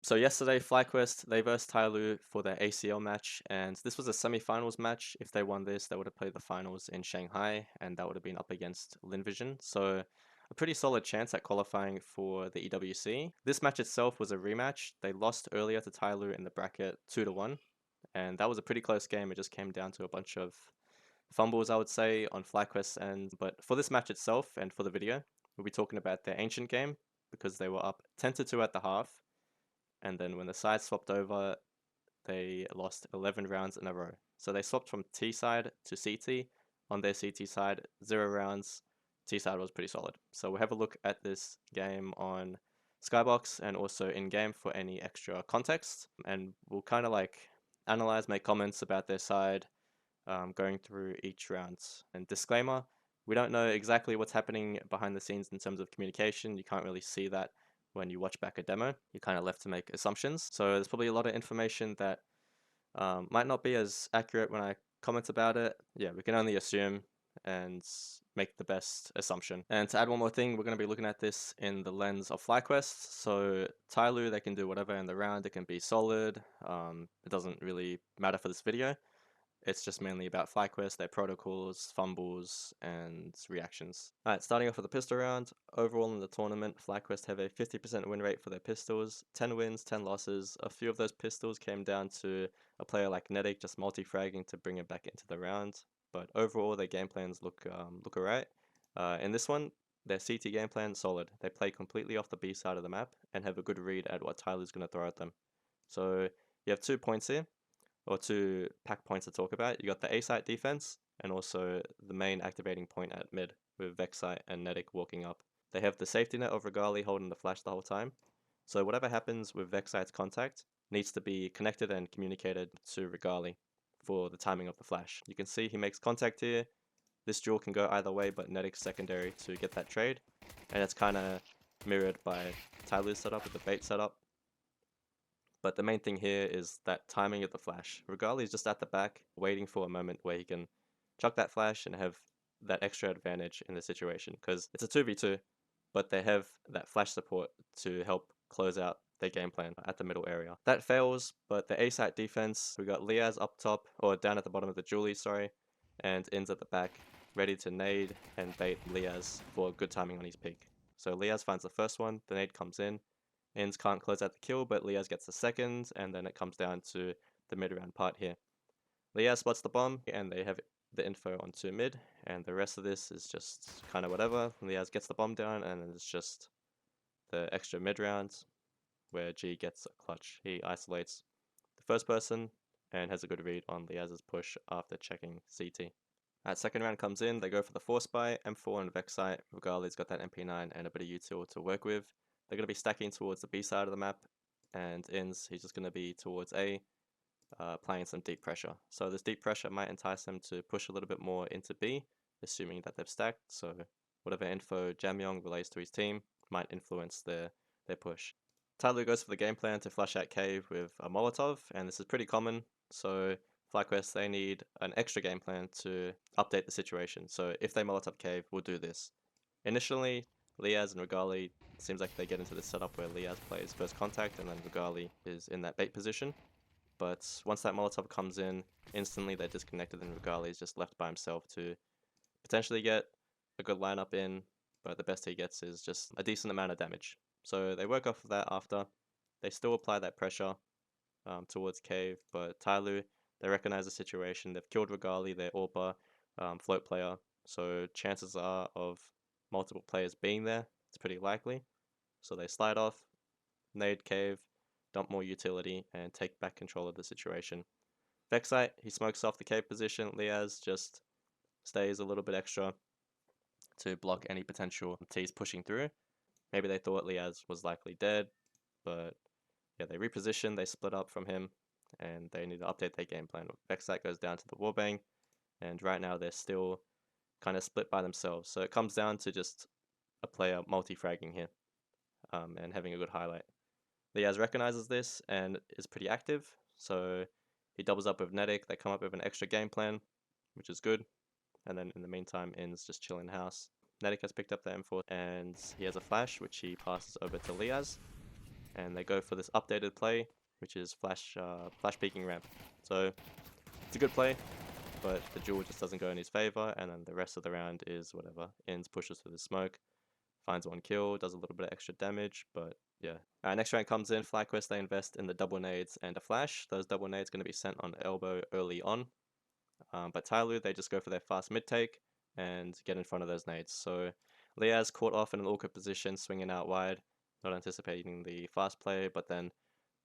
So yesterday, FlyQuest, they versed Tyloo for their ACL match, and this was a semi-finals match. If they won this, they would have played the finals in Shanghai, and that would have been up against Linvision. So a pretty solid chance at qualifying for the EWC. This match itself was a rematch. They lost earlier to Tyloo in the bracket 2-1, and that was a pretty close game. It just came down to a bunch of fumbles, I would say, on FlyQuest's end. But for this match itself and for the video, we'll be talking about their ancient game because they were up 10-2 at the half. And then when the side swapped over, they lost 11 rounds in a row. So they swapped from T side to CT. On their CT side, 0 rounds. T side was pretty solid. So we'll have a look at this game on Skybox and also in game for any extra context. And we'll kind of like analyze, make comments about their side, going through each round. And disclaimer, we don't know exactly what's happening behind the scenes in terms of communication. You can't really see that when you watch back a demo. You're kind of left to make assumptions. So there's probably a lot of information that might not be as accurate when I comment about it. Yeah, we can only assume and make the best assumption. And to add one more thing, we're going to be looking at this in the lens of FlyQuest. So Tyloo, they can do whatever in the round. It can be solid. It doesn't really matter for this video. It's just mainly about FlyQuest, their protocols, fumbles, and reactions. Alright, starting off with the pistol round. Overall in the tournament, FlyQuest have a 50% win rate for their pistols, 10 wins, 10 losses. A few of those pistols came down to a player like Netic just multi-fragging to bring it back into the round. But overall, their game plans look alright. In this one, their CT game plan solid. They play completely off the B side of the map and have a good read at what Tyler's going to throw at them. So you have 2 points here, or 2 pack points to talk about. You got the A site defense and also the main activating point at mid with Vexite and Netic walking up. They have the safety net of Regali holding the flash the whole time. So whatever happens with Vexite's contact needs to be connected and communicated to Regali for the timing of the flash. You can see he makes contact here. This duel can go either way, but Netic's secondary to get that trade. And it's kind of mirrored by Tyloo's setup with the bait setup. But the main thing here is that timing of the flash. Regali is just at the back, waiting for a moment where he can chuck that flash and have that extra advantage in the situation. Because it's a 2v2, but they have that flash support to help close out their game plan at the middle area. That fails, but the A-site defense, we got Liaz up top, or down at the bottom of the Julie, sorry, and Ins at the back, ready to nade and bait Liaz for good timing on his peak. So Liaz finds the first one, the nade comes in, Ins can't close out the kill, but Liaz gets the second, and then it comes down to the mid-round part here. Liaz spots the bomb, and they have the info onto mid, and the rest of this is just kind of whatever. Liaz gets the bomb down, and it's just the extra mid-round where G gets a clutch. He isolates the first person and has a good read on Liaz's push after checking CT. That second round comes in, they go for the force buy, M4 and Vexite. Regali's got that MP9 and a bit of util to work with. They're going to be stacking towards the B side of the map, and Ins, he's just going to be towards A, applying some deep pressure. So this deep pressure might entice them to push a little bit more into B, assuming that they've stacked, so whatever info Jamyong relays to his team might influence their push. Tyloo goes for the game plan to flush out Cave with a Molotov, and this is pretty common, so FlyQuest, they need an extra game plan to update the situation. So if they Molotov Cave, we'll do this. Initially, Liaz and Regali, seems like they get into this setup where Liaz plays first contact and then Regali is in that bait position. But once that Molotov comes in, instantly they're disconnected and Regali is just left by himself to potentially get a good lineup in, but the best he gets is just a decent amount of damage. So they work off of that after. They still apply that pressure towards Cave, but Tyloo, they recognize the situation. They've killed Regali, their AWPer float player, so chances are of multiple players being there, it's pretty likely. So they slide off, nade Cave, dump more utility, and take back control of the situation. Vexite, he smokes off the Cave position. Liaz just stays a little bit extra to block any potential T's pushing through. Maybe they thought Liaz was likely dead, but yeah, they reposition, they split up from him, and they need to update their game plan. Vexite goes down to the warbang, and right now they're still kind of split by themselves. So it comes down to just a player multi-fragging here and having a good highlight. Liaz recognizes this and is pretty active, so he doubles up with Netic. They come up with an extra game plan, which is good. And then in the meantime, In's just chilling house. Netic has picked up the M4 and he has a flash, which he passes over to Liaz. and they go for this updated play, which is flash peeking ramp. So it's a good play, but the duel just doesn't go in his favor, and then the rest of the round is whatever. Ins pushes through the smoke, finds one kill, does a little bit of extra damage, but yeah. Next round comes in, FlyQuest, they invest in the double nades and a flash. Those double nades going to be sent on elbow early on. But Tyloo, they just go for their fast mid take and get in front of those nades. So Liaz caught off in an awkward position, swinging out wide, not anticipating the fast play, but then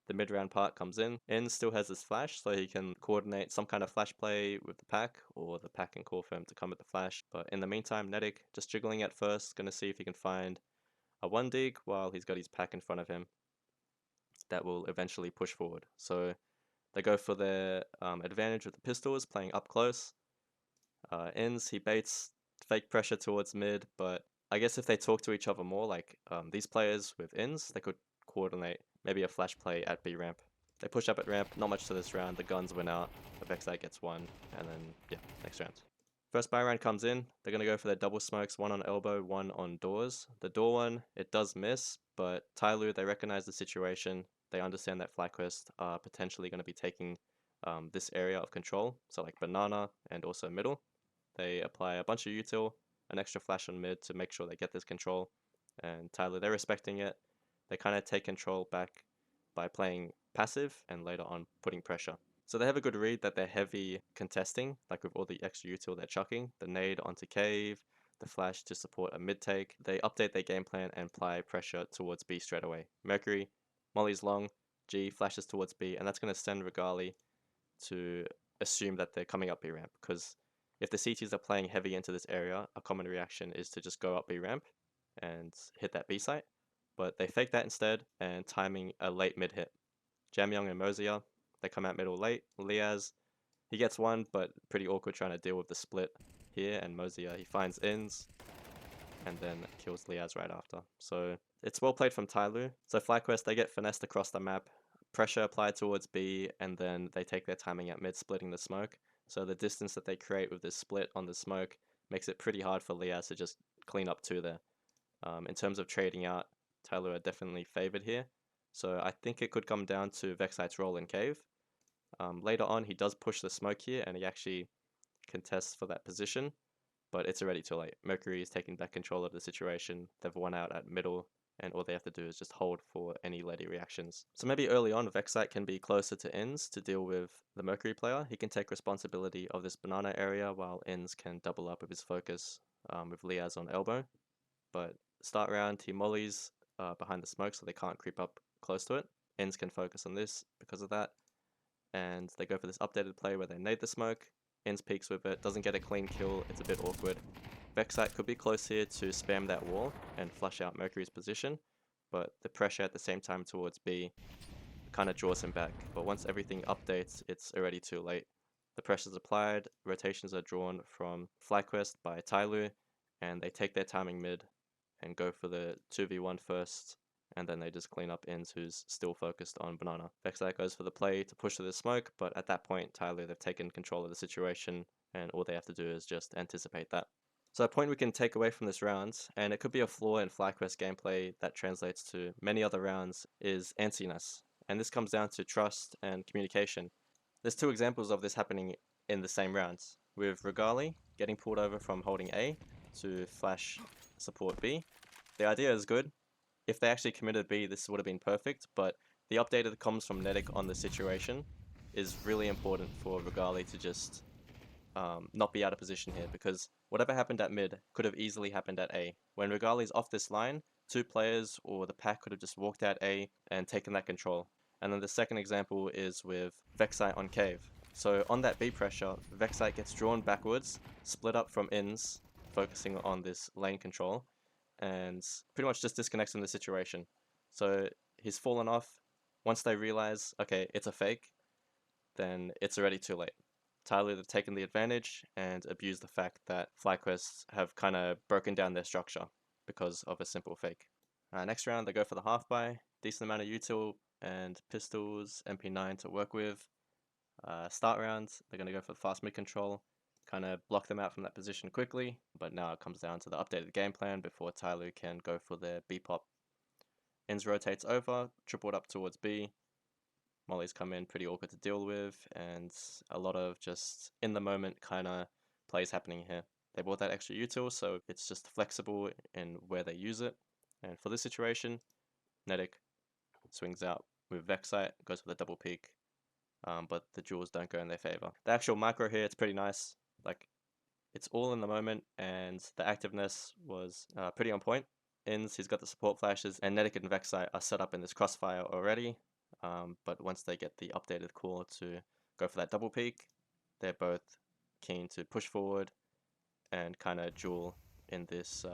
the mid-round part comes in. In still has his flash, so he can coordinate some kind of flash play with the pack, or the pack can call for him to come with the flash. But in the meantime, Nedic just jiggling at first, going to see if he can find a 1-dig while he's got his pack in front of him. That will eventually push forward. So they go for their advantage with the pistols, playing up close. Ins, he baits fake pressure towards mid, but I guess if they talk to each other more, like these players with ins, they could coordinate maybe a flash play at B ramp. They push up at ramp, not much to this round, the guns win out, the Vexite gets one, and then, yeah, next round. First buy round comes in, they're going to go for their double smokes, one on elbow, one on doors. The door one, it does miss, but Tyloo, they recognize the situation, they understand that FlyQuest are potentially going to be taking this area of control, so like banana and also middle. They apply a bunch of util, an extra flash on mid to make sure they get this control, and Tyloo, they're respecting it. They kind of take control back by playing passive and later on putting pressure. So they have a good read that they're heavy contesting, like with all the extra util they're chucking, the nade onto cave, the flash to support a mid take. They update their game plan and apply pressure towards B straight away. Mercury, Molly's long, G flashes towards B, and that's going to send Regali to assume that they're coming up B ramp, because if the CTs are playing heavy into this area, a common reaction is to just go up B ramp and hit that B site. But they fake that instead and timing a late mid hit. Jamyoung and Mosier, they come out middle late. Liaz, he gets one, but pretty awkward trying to deal with the split here. And Mosier, he finds ins and then kills Liaz right after. So it's well played from Tyloo. So FlyQuest, they get finessed across the map, pressure applied towards B, and then they take their timing at mid, splitting the smoke. So the distance that they create with this split on the smoke makes it pretty hard for Liaz to just clean up two there. In terms of trading out, Tyloo are definitely favored here. So I think it could come down to Vexite's role in cave. Later on, he does push the smoke here, and he actually contests for that position, but it's already too late. Mercury is taking back control of the situation. They've won out at middle, and all they have to do is just hold for any lady reactions. So maybe early on, Vexite can be closer to Ins to deal with the Mercury player. He can take responsibility of this banana area, while Ins can double up with his focus with Liaz on elbow. But start round, he mollies behind the smoke so they can't creep up close to it. Ins can focus on this because of that. And they go for this updated play where they nade the smoke. Ins peeks with it, doesn't get a clean kill, it's a bit awkward. Vexite could be close here to spam that wall and flush out Mercury's position, but the pressure at the same time towards B kind of draws him back. But once everything updates, it's already too late. The pressure's applied, rotations are drawn from FlyQuest by Tyloo, and they take their timing mid and go for the 2v1 first, and then they just clean up Ins who's still focused on banana. Vexite goes for the play to push to the smoke, but at that point, Tyloo, they've taken control of the situation, and all they have to do is just anticipate that. So a point we can take away from this round, and it could be a flaw in FlyQuest gameplay that translates to many other rounds, is antsiness. And this comes down to trust and communication. There's two examples of this happening in the same rounds, with Regali getting pulled over from holding A to flash support B. The idea is good. If they actually committed B, this would have been perfect, but the update that comes from Nedic on the situation is really important for Regali to just not be out of position here, because whatever happened at mid could have easily happened at A. When Regali's off this line, two players or the pack could have just walked out A and taken that control. And then the second example is with Vexite on cave. So on that B pressure, Vexite gets drawn backwards, split up from Ins, focusing on this lane control, and pretty much just disconnects from the situation. So he's fallen off. Once they realize, okay, it's a fake, then it's already too late. Tyloo have taken the advantage and abused the fact that FlyQuest have kind of broken down their structure because of a simple fake. Next round, they go for the half buy, decent amount of util and pistols, MP9 to work with. Start round, they're going to go for the fast mid control, kind of block them out from that position quickly, but now it comes down to the updated game plan before Tyloo can go for their B pop. Ins rotates over, tripled up towards B. Mollies come in pretty awkward to deal with, and a lot of just in the moment kind of plays happening here. They bought that extra util, so it's just flexible in where they use it. And for this situation, Netic swings out with Vexite, goes for the double peak, but the jewels don't go in their favor. The actual micro here, it's pretty nice. Like, it's all in the moment, and the activeness was pretty on point. Ins, he's got the support flashes, and Netic and Vexite are set up in this crossfire already. But once they get the updated core to go for that double peak, they're both keen to push forward and kind of duel in this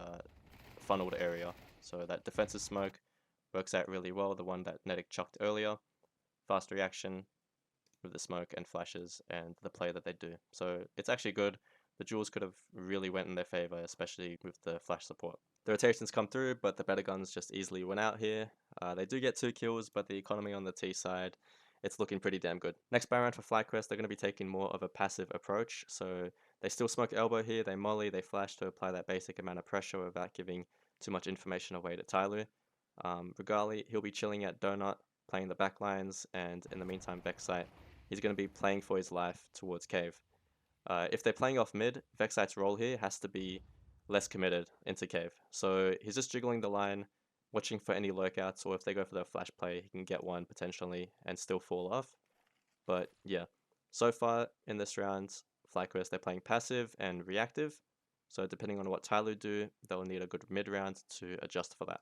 funneled area. So that defensive smoke works out really well, the one that Netic chucked earlier. Fast reaction with the smoke and flashes and the play that they do. So it's actually good. The jewels could have really went in their favor, especially with the flash support. The rotations come through, but the better guns just easily went out here. They do get 2 kills, but the economy on the T side, it's looking pretty damn good. Next buy round for FlyQuest, they're going to be taking more of a passive approach. So they still smoke elbow here, they molly, they flash to apply that basic amount of pressure without giving too much information away to Tyloo. Regali, he'll be chilling at Donut, playing the backlines, and in the meantime, Vexite, he's going to be playing for his life towards Cave. If they're playing off mid, Vexite's role here has to be less committed into Cave. So he's just jiggling the line, watching for any lurkouts, or if they go for their flash play, he can get one potentially and still fall off. But yeah, so far in this round, FlyQuest, they're playing passive and reactive. So depending on what Tyloo do, they'll need a good mid round to adjust for that.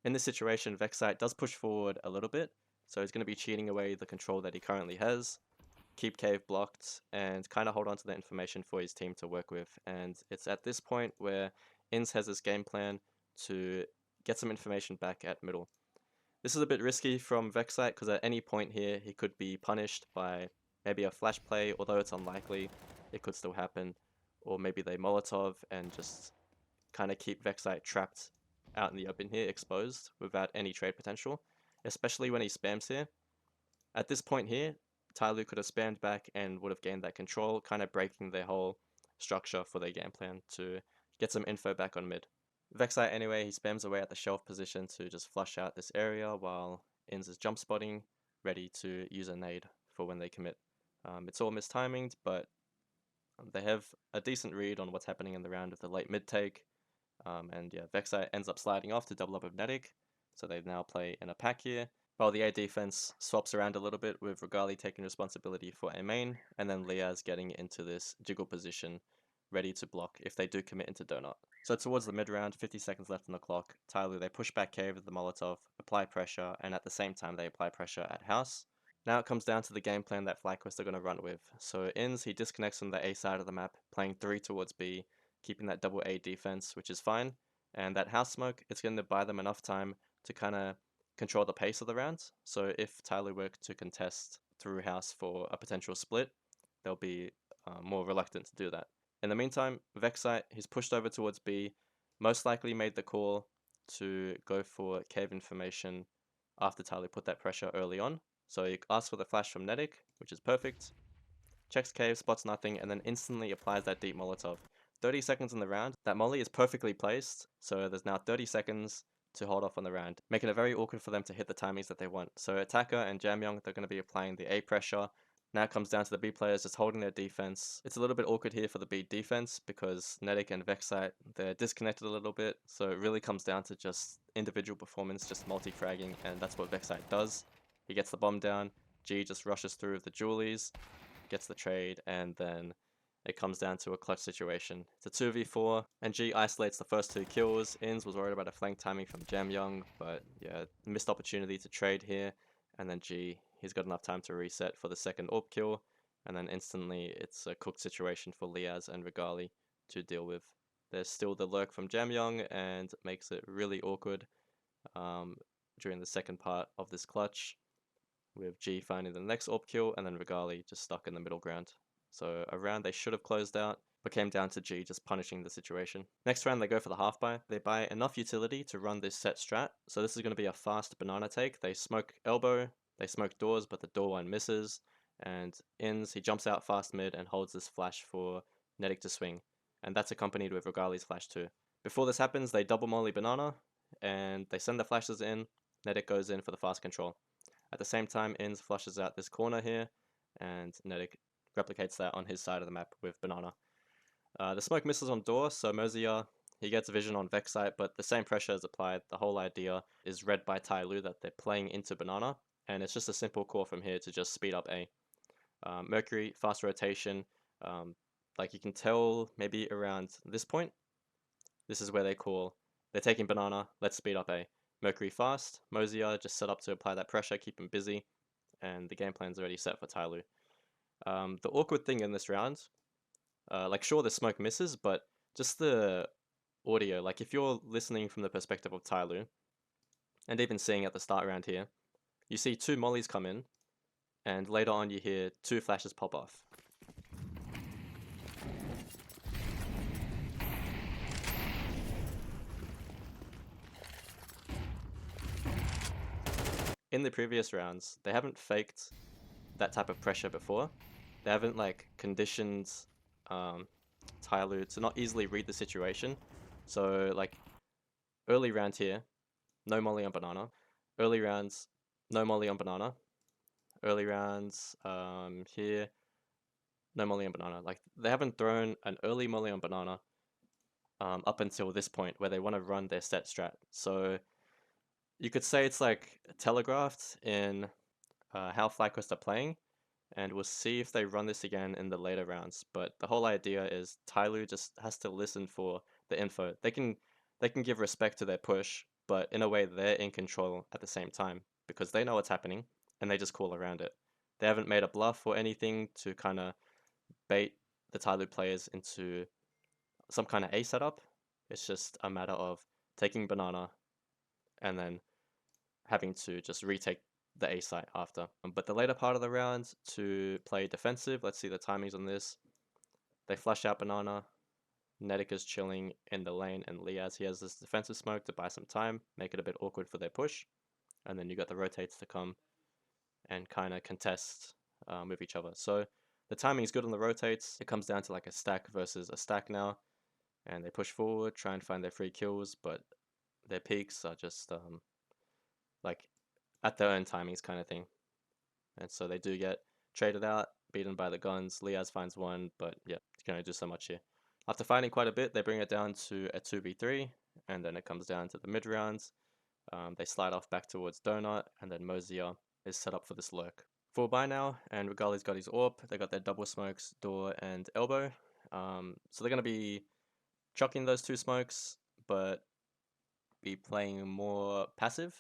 In this situation, Vexite does push forward a little bit, so he's going to be cheating away the control that he currently has, keep Cave blocked, and kind of hold on to the information for his team to work with. And it's at this point where Ins has his game plan to get some information back at middle. This is a bit risky from Vexite because at any point here he could be punished by maybe a flash play, although it's unlikely, it could still happen. Or maybe they Molotov and just kind of keep Vexite trapped out in the open here, exposed, without any trade potential, especially when he spams here. At this point here, Tyloo could have spammed back and would have gained that control, kind of breaking their whole structure for their game plan to get some info back on mid. Vexite anyway, he spams away at the shelf position to just flush out this area while Ins is jump spotting, ready to use a nade for when they commit. It's all mistiminged, but they have a decent read on what's happening in the round with the late mid take. And yeah, Vexite ends up sliding off to double up with Netic, so they now play in a pack here, while the A defense swaps around a little bit with Regali taking responsibility for A main, and then Liaz getting into this jiggle position, ready to block if they do commit into Donut. So towards the mid round, 50 seconds left on the clock, Tyloo, they push back Cave with the Molotov, apply pressure, and at the same time they apply pressure at House. Now it comes down to the game plan that FlyQuest are going to run with. So Ins, he disconnects from the A side of the map, playing 3 towards B, keeping that double A defense, which is fine. And that house smoke, it's going to buy them enough time to kind of control the pace of the rounds. So if Tyloo were to contest through house for a potential split, they'll be more reluctant to do that. In the meantime, Vexite, he's pushed over towards B, most likely made the call to go for Cave information after Tyloo put that pressure early on. So he asks for the flash from Netic, which is perfect. Checks Cave, spots nothing, and then instantly applies that deep Molotov. 30 seconds in the round. That molly is perfectly placed, so there's now 30 seconds to hold off on the round, making it very awkward for them to hit the timings that they want. So Attacker and Jamyong, they're going to be applying the A pressure. Now it comes down to the B players just holding their defense. It's a little bit awkward here for the B defense because Netic and Vexite, they're disconnected a little bit, so it really comes down to just individual performance, just multi-fragging, and that's what Vexite does. He gets the bomb down, G just rushes through with the Julies, gets the trade, and then it comes down to a clutch situation. It's a 2v4, and G isolates the first 2 kills. Ins was worried about a flank timing from Jamyong, but yeah, missed opportunity to trade here, and then G, he's got enough time to reset for the second AWP kill, and then instantly it's a cooked situation for Liaz and Regali to deal with. There's still the lurk from Jamyong, and it makes it really awkward during the second part of this clutch, with G finding the next AWP kill, and then Regali just stuck in the middle ground. So a round they should have closed out, but came down to G just punishing the situation. Next round they go for the half buy. They buy enough utility to run this set strat, so this is going to be a fast banana take. They smoke elbow, they smoke doors, but the door one misses, and Ins, he jumps out fast mid and holds this flash for Netic to swing, and that's accompanied with Regali's flash too. Before this happens, they double molly banana, and they send the flashes in, Nedic goes in for the fast control. At the same time, Inns flushes out this corner here, and Nedic replicates that on his side of the map with Banana. The smoke misses on door, so Mosier, he gets vision on Vexite, but the same pressure is applied. The whole idea is read by Tyloo that they're playing into Banana, and it's just a simple call from here to just speed up A. Mercury, fast rotation, like you can tell maybe around this point, this is where they call, they're taking Banana, let's speed up A. Mercury fast, Mosier just set up to apply that pressure, keep him busy, and the game plan's already set for Tyloo. The awkward thing in this round, like sure the smoke misses, but just the audio, like if you're listening from the perspective of Tyloo, and even seeing at the start round here, you see 2 mollies come in, and later on you hear 2 flashes pop off. In the previous rounds, they haven't faked that type of pressure before. They haven't like conditioned Tyloo to not easily read the situation. So like early round here, no molly on Banana. Early rounds, no molly on Banana. Early rounds here, no molly on Banana. Like they haven't thrown an early molly on Banana up until this point where they want to run their set strat. So you could say it's like telegraphed in how FlyQuest are playing, and we'll see if they run this again in the later rounds. But the whole idea is Tyloo just has to listen for the info. They can give respect to their push, but in a way they're in control at the same time because they know what's happening and they just call around it. They haven't made a bluff or anything to kind of bait the Tyloo players into some kind of A setup. It's just a matter of taking Banana and then having to just retake the A site after. But the later part of the round to play defensive, let's see the timings on this. They flush out Banana. Nedic is chilling in the lane, and Liaz, he has this defensive smoke to buy some time, make it a bit awkward for their push. And then you got the rotates to come and kind of contest with each other. So the timing is good on the rotates. It comes down to like a stack versus a stack now. And they push forward, try and find their free kills, but their peaks are just like at their own timings kind of thing. And so they do get traded out, beaten by the guns. Liaz finds one, but yeah, you can only do so much here. After fighting quite a bit, they bring it down to a 2v3, and then it comes down to the mid rounds. They slide off back towards Donut, and then Mosier is set up for this lurk. Full buy now, and Regali's got his AWP. They got their double smokes, door and elbow. So they're going to be chucking those 2 smokes, but be playing more passive.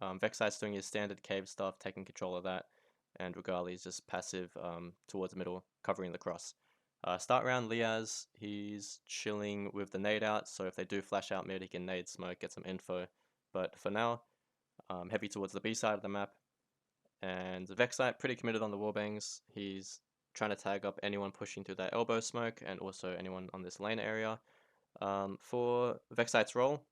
Vexite's doing his standard cave stuff, taking control of that, and Regali is just passive towards the middle, covering the cross. Start round, Liaz, he's chilling with the nade out, so if they do flash out mid, he can nade smoke, get some info. But for now, heavy towards the B side of the map. And Vexite, pretty committed on the warbangs. He's trying to tag up anyone pushing through that elbow smoke, and also anyone on this lane area. For Vexite's role,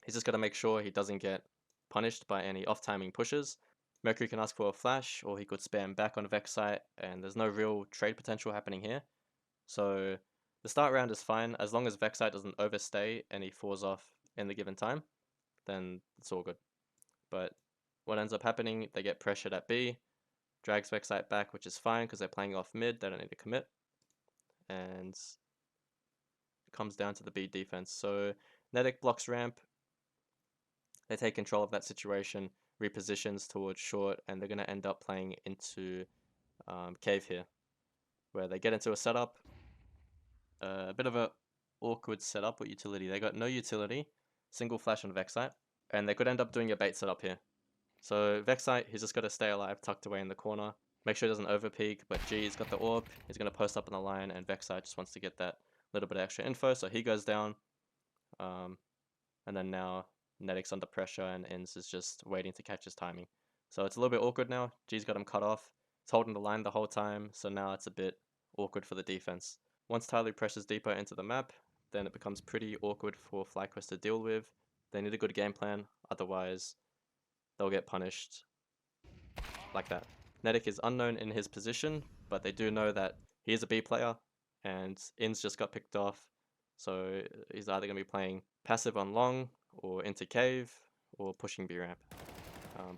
he's just got to make sure he doesn't get punished by any off-timing pushes. Mercury can ask for a flash, or he could spam back on Vexite, and there's no real trade potential happening here. So the start round is fine, as long as Vexite doesn't overstay and he falls off in the given time, then it's all good. But what ends up happening, they get pressured at B, drags Vexite back, which is fine because they're playing off mid, they don't need to commit. And it comes down to the B defense. So Nedic blocks ramp, they take control of that situation, repositions towards short, and they're going to end up playing into cave here, where they get into a setup, a bit of a awkward setup with utility. They got no utility, single flash on Vexite, and they could end up doing a bait setup here. So Vexite, he's just got to stay alive, tucked away in the corner, make sure he doesn't overpeak, but G's got the AWP, he's going to post up in the line, and Vexite just wants to get that little bit of extra info, so he goes down, and then now Nedic's under pressure, and Inns is just waiting to catch his timing. So it's a little bit awkward now. G's got him cut off. It's holding the line the whole time, so now it's a bit awkward for the defense. Once Tyloo presses deeper into the map, then it becomes pretty awkward for FlyQuest to deal with. They need a good game plan, otherwise they'll get punished like that. Nedic is unknown in his position, but they do know that he is a B player, and Inns just got picked off, so he's either going to be playing passive on long or into cave, or pushing B ramp.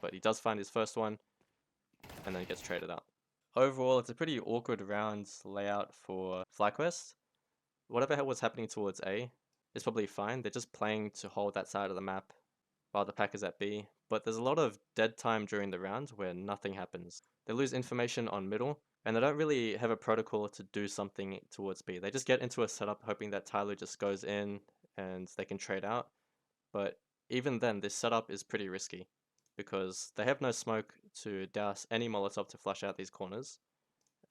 But he does find his first one, and then gets traded out. Overall, it's a pretty awkward round layout for FlyQuest. Whatever was happening towards A is probably fine. They're just playing to hold that side of the map while the pack is at B. But there's a lot of dead time during the round where nothing happens. They lose information on middle, and they don't really have a protocol to do something towards B. They just get into a setup hoping that Tyloo just goes in and they can trade out. But even then, this setup is pretty risky because they have no smoke to douse any Molotov to flush out these corners,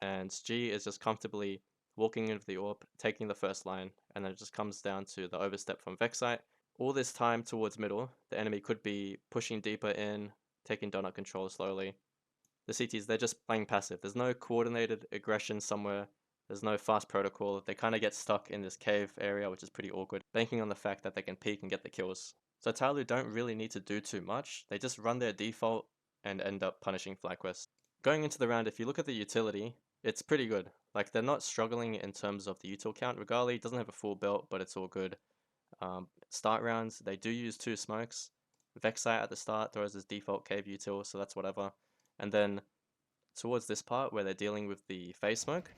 and G is just comfortably walking into the AWP, taking the first line, and then it just comes down to the overstep from Vexite. All this time towards middle, the enemy could be pushing deeper in, taking donut control slowly. The CTs, they're just playing passive. There's no coordinated aggression somewhere. There's no fast protocol. They kind of get stuck in this cave area, which is pretty awkward, banking on the fact that they can peek and get the kills. So Tyloo don't really need to do too much. They just run their default and end up punishing FlyQuest. Going into the round, if you look at the utility, it's pretty good. Like, they're not struggling in terms of the util count. Regali doesn't have a full belt, but it's all good. Start rounds, they do use 2 smokes. Vexite at the start throws his default cave util, so that's whatever. And then towards this part where they're dealing with the phase smoke,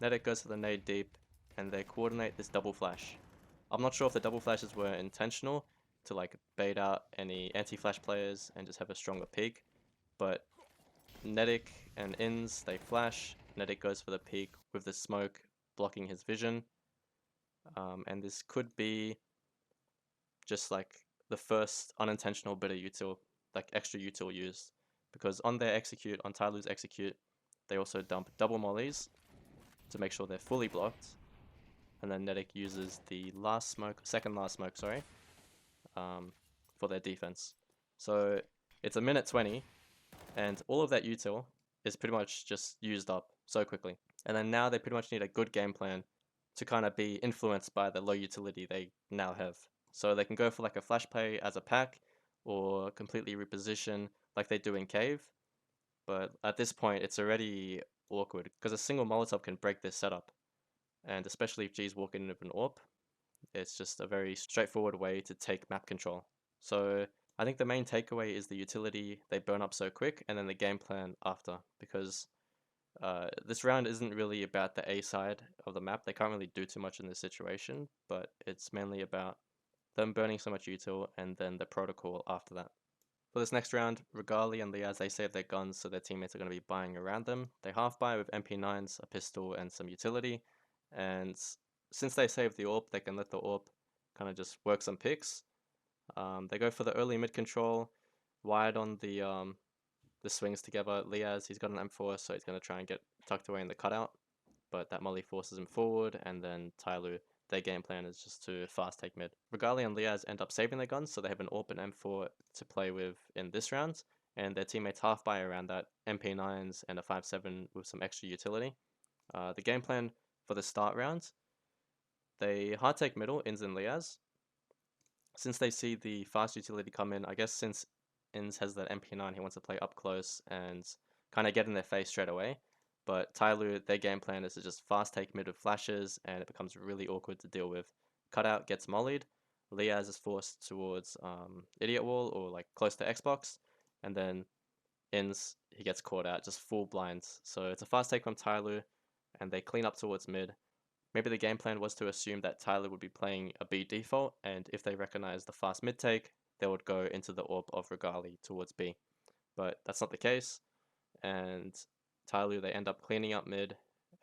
Nedic goes for the nade deep, and they coordinate this double flash. I'm not sure if the double flashes were intentional to like bait out any anti-flash players and just have a stronger peek, but Nedic and Ins, they flash. Nedic goes for the peek with the smoke blocking his vision. And this could be just like the first unintentional bit of util, like extra util used. Because on their execute, on Tyloo's execute, they also dump double mollies to make sure they're fully blocked. And then Nedic uses the second last smoke, for their defense. So it's a minute 20, and all of that util is pretty much just used up so quickly. And then now they pretty much need a good game plan to kind of be influenced by the low utility they now have. So they can go for like a flash play as a pack, or completely reposition like they do in Cave. But at this point, it's already awkward because a single Molotov can break this setup. And especially if G's walking in with an AWP, it's just a very straightforward way to take map control. So I think the main takeaway is the utility they burn up so quick, and then the game plan after, because this round isn't really about the A side of the map. They can't really do too much in this situation, but it's mainly about them burning so much util and then the protocol after that. For this next round, Regali and Liaz, they save their guns so their teammates are going to be buying around them. They half buy with MP9s, a pistol, and some utility, and since they save the AWP, they can let the AWP kind of just work some picks. They go for the early mid control, wide on the swings together. Liaz, he's got an M4, so he's going to try and get tucked away in the cutout, but that molly forces him forward, and then Tyloo, their game plan is just to fast take mid. Regali and Liaz end up saving their guns, so they have an AWP and M4 to play with in this round, and their teammates half buy around that MP9s and a 5.7 with some extra utility. The game plan for the start round, they hard take middle, Ins and Liaz. Since they see the fast utility come in, I guess since Ins has that MP9, he wants to play up close and kind of get in their face straight away. But Tyloo, their game plan is to just fast take mid with flashes, and it becomes really awkward to deal with. Cutout gets mollied, Liaz is forced towards Idiot Wall or like close to Xbox, and then Ins, he gets caught out, just full blinds. So it's a fast take from Tyloo, and they clean up towards mid. Maybe the game plan was to assume that Tyloo would be playing a B default, and if they recognize the fast mid take, they would go into the AWP of Regali towards B. But that's not the case, and Tyloo, they end up cleaning up mid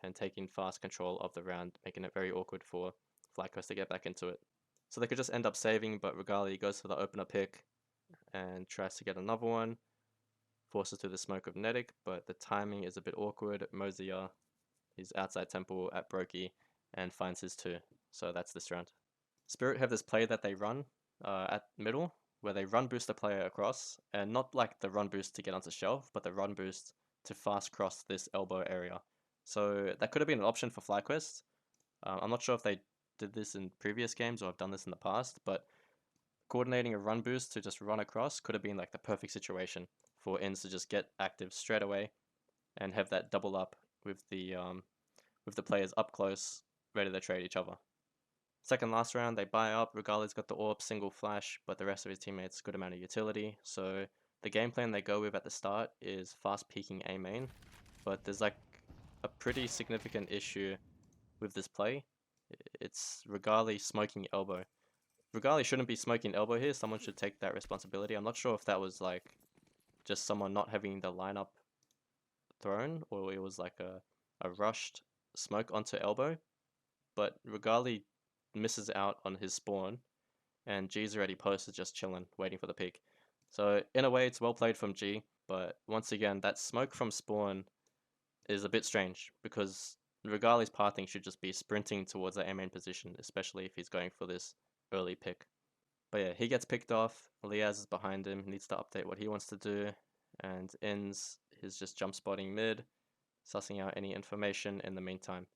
and taking fast control of the round, making it very awkward for FlyQuest to get back into it. So they could just end up saving, but Regali goes for the opener pick and tries to get another one, forces through the smoke of Nedic, but the timing is a bit awkward. Mosier, he's outside temple at Brokey, and finds his 2. So that's this round. Spirit have this play that they run at middle, where they run boost a player across, and not like the run boost to get onto shelf, but the run boost to fast cross this elbow area. So that could have been an option for FlyQuest. I'm not sure if they did this in previous games or have done this in the past, but coordinating a run boost to just run across could have been like the perfect situation for Ins to just get active straight away and have that double up with the players up close, ready to trade each other. Second last round, they buy up. Regali's got the orb, single flash, but the rest of his teammates good amount of utility. So the game plan they go with at the start is fast peeking A main, but there's like a pretty significant issue with this play. It's Regali smoking elbow. Regali shouldn't be smoking elbow here. Someone should take that responsibility. I'm not sure if that was like just someone not having the lineup thrown, or it was like a rushed smoke onto elbow. But Regali misses out on his spawn, and G's already posted just chilling, waiting for the peak. So in a way, it's well played from G, but once again, that smoke from spawn is a bit strange, because Regali's pathing should just be sprinting towards the A main position, especially if he's going for this early pick. But yeah, he gets picked off, Liaz is behind him, needs to update what he wants to do, and Ins is just jump spotting mid, sussing out any information in the meantime.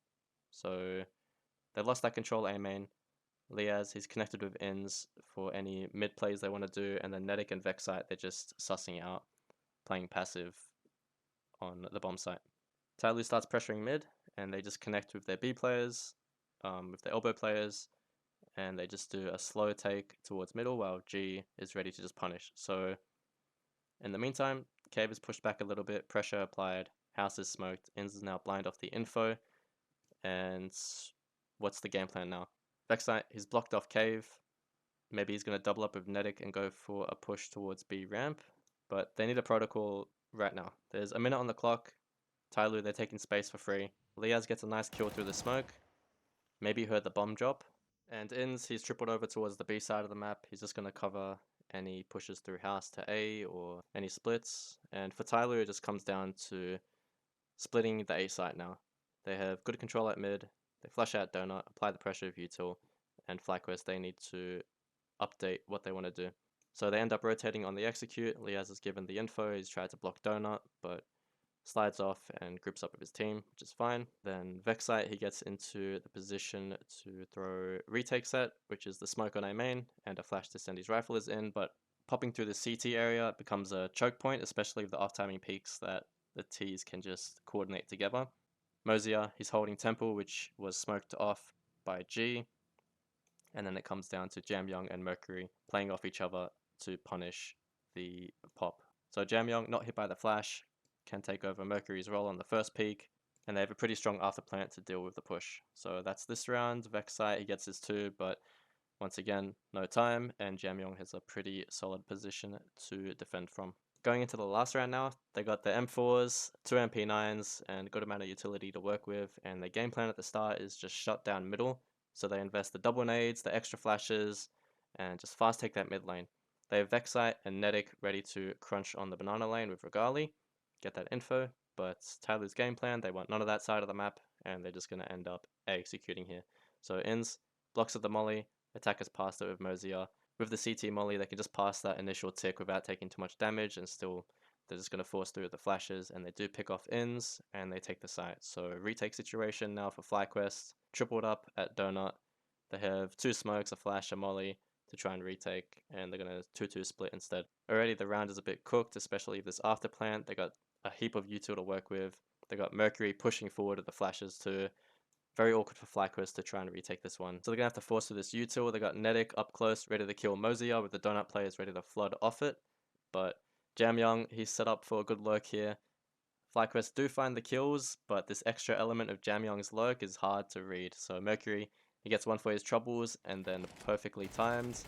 So they've lost that control A main. Liaz, he's connected with Ins for any mid plays they want to do, and then Netic and Vexite, they're just sussing out, playing passive on the bomb site. Tyloo starts pressuring mid, and they just connect with their B players, with their elbow players, and they just do a slow take towards middle while G is ready to just punish. So in the meantime, Cave is pushed back a little bit, pressure applied, house is smoked, Ins is now blind off the info, and what's the game plan now? Vexite, he's blocked off Cave. Maybe he's going to double up with Netic and go for a push towards B ramp, but they need a protocol right now. There's a minute on the clock. Tyloo, they're taking space for free. Liaz gets a nice kill through the smoke. Maybe heard the bomb drop. And Ins, he's tripled over towards the B side of the map. He's just going to cover any pushes through house to A or any splits. And for Tyloo, it just comes down to splitting the A site now. They have good control at mid. They flush out Donut, apply the pressure of util, and FlyQuest, they need to update what they want to do. So they end up rotating on the execute. Liaz is given the info. He's tried to block Donut, but slides off and groups up with his team, which is fine. Then Vexite, he gets into the position to throw retake set, which is the smoke on A main, and a flash to send his rifle is in, but popping through the CT area becomes a choke point, especially with the off-timing peaks that the T's can just coordinate together. Mosier, he's holding Temple, which was smoked off by G, and then it comes down to Jamyoung and Mercury playing off each other to punish the pop. So Jamyoung, not hit by the flash, can take over Mercury's role on the first peak, and they have a pretty strong afterplant to deal with the push. So that's this round. Vexite, he gets his 2, but once again, no time, and Jamyoung has a pretty solid position to defend from. Going into the last round now, they got the M4s, 2 MP9s, and a good amount of utility to work with, and their game plan at the start is just shut down middle, so they invest the double nades, the extra flashes, and just fast take that mid lane. They have Vexite and Netic ready to crunch on the banana lane with Regali, get that info, but Tyloo's game plan, they want none of that side of the map, and they're just going to end up executing here. So Ins, blocks of the molly, attackers past it with Mosier. With the CT molly, they can just pass that initial tick without taking too much damage, and still they're just going to force through the flashes, and they do pick off Ins, and they take the site. So retake situation now for FlyQuest, tripled up at Donut. They have 2 smokes, a flash, a molly to try and retake, and they're going to 2-2 split instead. Already the round is a bit cooked, especially this after plant. They got a heap of util to work with. They got Mercury pushing forward at the flashes too. Very awkward for FlyQuest to try and retake this one. So they're going to have to force through this util. They got Netic up close, ready to kill Mosier, with the Donut players ready to flood off it. But Jamyoung, he's set up for a good lurk here. FlyQuest do find the kills, but this extra element of Jamyoung's lurk is hard to read. So Mercury, he gets one for his troubles, and then perfectly timed,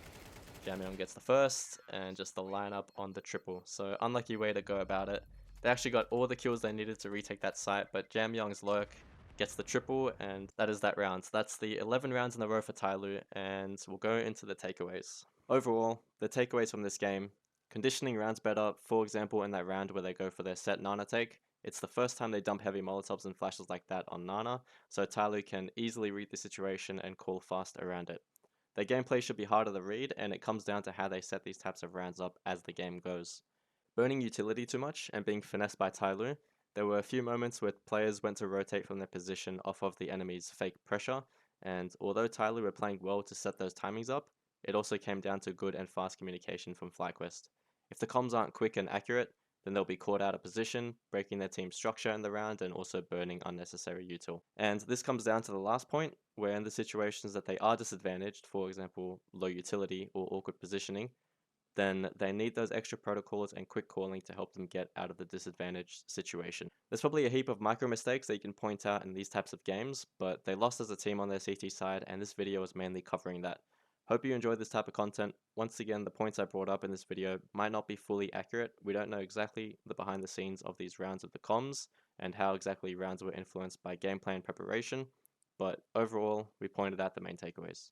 Jamyoung gets the first, and just the lineup on the triple. So unlucky way to go about it. They actually got all the kills they needed to retake that site, but Jamyoung's lurk gets the triple, and that is that round. So that's the 11 rounds in a row for Tyloo, and we'll go into the takeaways. Overall, the takeaways from this game: conditioning rounds better. For example, in that round where they go for their set Nana take, it's the first time they dump heavy molotovs and flashes like that on Nana, so Tyloo can easily read the situation and call fast around it. Their gameplay should be harder to read, and it comes down to how they set these types of rounds up as the game goes. Burning utility too much and being finessed by Tyloo, there were a few moments where players went to rotate from their position off of the enemy's fake pressure, and although Tyloo were playing well to set those timings up, it also came down to good and fast communication from FlyQuest. If the comms aren't quick and accurate, then they'll be caught out of position, breaking their team structure in the round and also burning unnecessary util. And this comes down to the last point, where in the situations that they are disadvantaged, for example, low utility or awkward positioning, then they need those extra protocols and quick calling to help them get out of the disadvantaged situation. There's probably a heap of micro mistakes that you can point out in these types of games, but they lost as a team on their CT side, and this video is mainly covering that. Hope you enjoyed this type of content. Once again, the points I brought up in this video might not be fully accurate. We don't know exactly the behind the scenes of these rounds of the comms and how exactly rounds were influenced by gameplay and preparation, but overall, we pointed out the main takeaways.